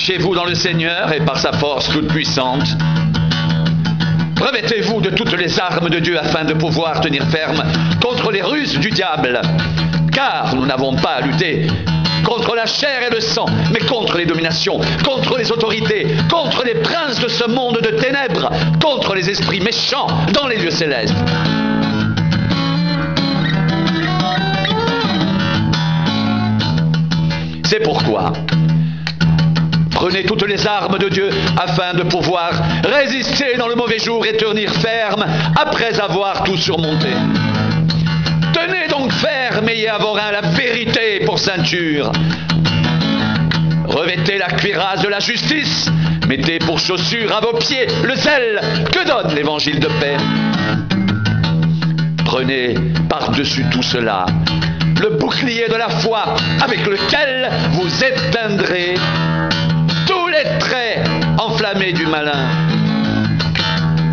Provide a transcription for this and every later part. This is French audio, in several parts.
Fortifiez-vous dans le Seigneur et par sa force toute puissante. Revêtez-vous de toutes les armes de Dieu afin de pouvoir tenir ferme contre les ruses du diable. Car nous n'avons pas à lutter contre la chair et le sang, mais contre les dominations, contre les autorités, contre les princes de ce monde de ténèbres, contre les esprits méchants dans les lieux célestes. C'est pourquoi prenez toutes les armes de Dieu afin de pouvoir résister dans le mauvais jour et tenir ferme après avoir tout surmonté. Tenez donc ferme, ayez à vos reins la vérité pour ceinture. Revêtez la cuirasse de la justice, mettez pour chaussure à vos pieds le zèle que donne l'évangile de paix. Prenez par-dessus tout cela le bouclier de la foi avec lequel vous éteindrez tous les traits enflammés du malin.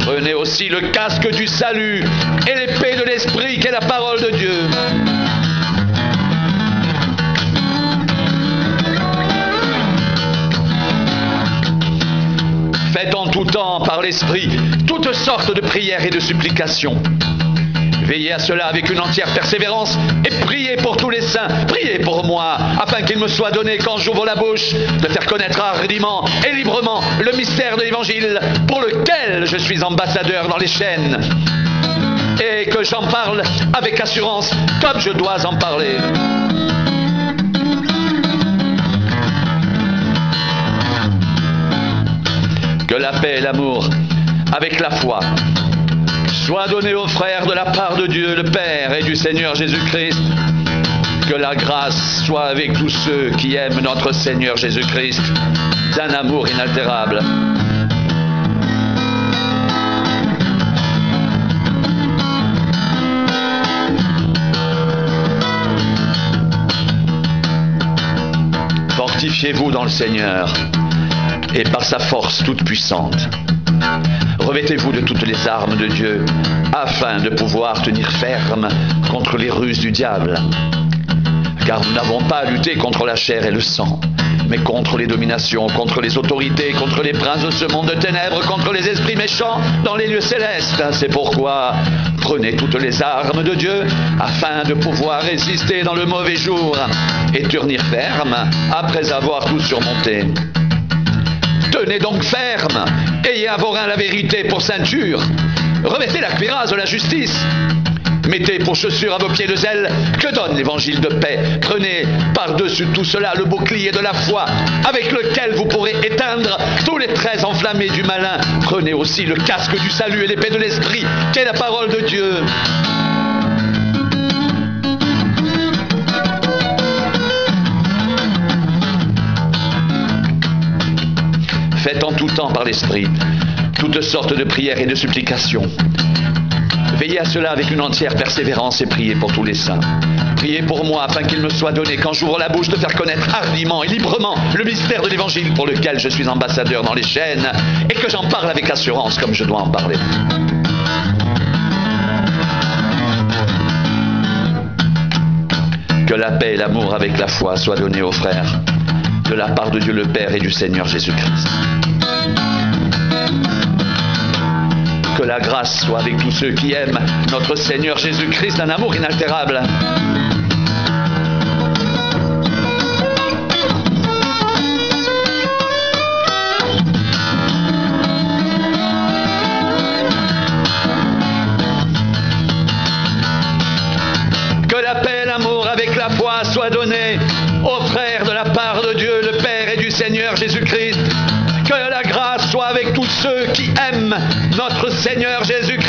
Prenez aussi le casque du salut et l'épée de l'esprit qu'est la parole de Dieu. Faites en tout temps par l'esprit toutes sortes de prières et de supplications. Veillez à cela avec une entière persévérance et priez pour tous les saints. Priez pour moi, afin qu'il me soit donné, quand j'ouvre la bouche, de faire connaître hardiment et librement le mystère de l'Évangile pour lequel je suis ambassadeur dans les chaînes. Et que j'en parle avec assurance, comme je dois en parler. Que la paix et l'amour, avec la foi, soient donnés aux frères de la part de Dieu le Père et du Seigneur Jésus-Christ. Que la grâce soit avec tous ceux qui aiment notre Seigneur Jésus-Christ d'un amour inaltérable. Fortifiez-vous dans le Seigneur et par sa force toute puissante. Revêtez-vous de toutes les armes de Dieu afin de pouvoir tenir ferme contre les ruses du diable. Car nous n'avons pas à lutter contre la chair et le sang, mais contre les dominations, contre les autorités, contre les princes de ce monde de ténèbres, contre les esprits méchants dans les lieux célestes. C'est pourquoi prenez toutes les armes de Dieu afin de pouvoir résister dans le mauvais jour et tenir ferme après avoir tout surmonté. Tenez donc ferme, ayez à vos reins la vérité pour ceinture, revêtez la cuirasse de la justice, mettez pour chaussure à vos pieds le zèle que donne l'évangile de paix. Prenez par-dessus tout cela le bouclier de la foi avec lequel vous pourrez éteindre tous les traits enflammés du malin. Prenez aussi le casque du salut et l'épée de l'esprit qu'est la parole de Dieu. Faites en tout temps par l'Esprit toutes sortes de prières et de supplications. Veillez à cela avec une entière persévérance et priez pour tous les saints. Priez pour moi afin qu'il me soit donné, quand j'ouvre la bouche, de faire connaître hardiment et librement le mystère de l'Évangile pour lequel je suis ambassadeur dans les chaînes et que j'en parle avec assurance comme je dois en parler. Que la paix et l'amour avec la foi soient donnés aux frères de la part de Dieu le Père et du Seigneur Jésus-Christ. Que la grâce soit avec tous ceux qui aiment notre Seigneur Jésus-Christ d'un amour inaltérable. Que la paix et l'amour avec la foi soient donnés aux frères de la part de Dieu le Père et du Seigneur Jésus-Christ. Que la grâce soit avec tous ceux qui aiment notre Seigneur Jésus-Christ